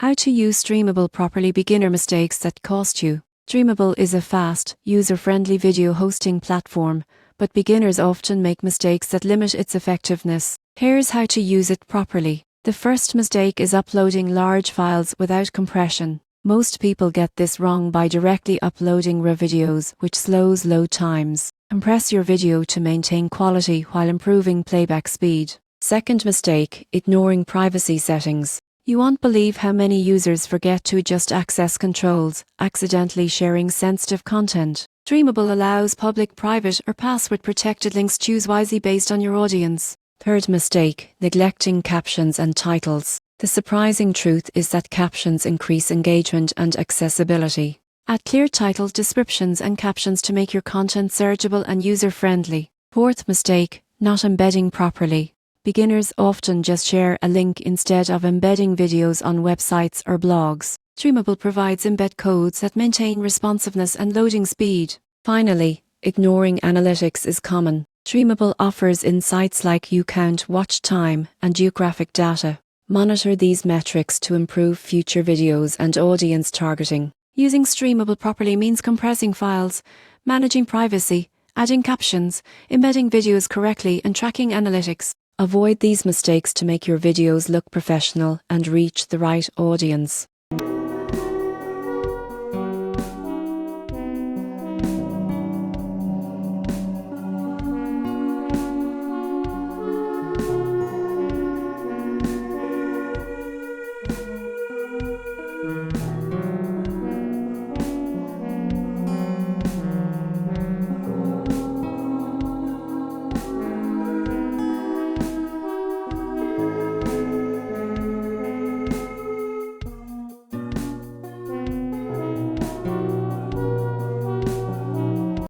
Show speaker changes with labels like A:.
A: How to use Streamable properly. Beginner mistakes that cost you. Streamable is a fast, user-friendly video hosting platform, but beginners often make mistakes that limit its effectiveness. Here's how to use it properly. The first mistake is uploading large files without compression. Most people get this wrong by directly uploading raw videos, which slows load times. Compress your video to maintain quality while improving playback speed. Second mistake, ignoring privacy settings. You won't believe how many users forget to adjust access controls, accidentally sharing sensitive content. Streamable allows public, private, or password-protected links. Choose wisely based on your audience. Third mistake, neglecting captions and titles. The surprising truth is that captions increase engagement and accessibility. Add clear title, descriptions, and captions to make your content searchable and user-friendly. Fourth mistake, not embedding properly. Beginners often just share a link instead of embedding videos on websites or blogs. Streamable provides embed codes that maintain responsiveness and loading speed. Finally, ignoring analytics is common. Streamable offers insights like view count, watch time, and geographic data. Monitor these metrics to improve future videos and audience targeting. Using Streamable properly means compressing files, managing privacy, adding captions, embedding videos correctly, and tracking analytics. Avoid these mistakes to make your videos look professional and reach the right audience.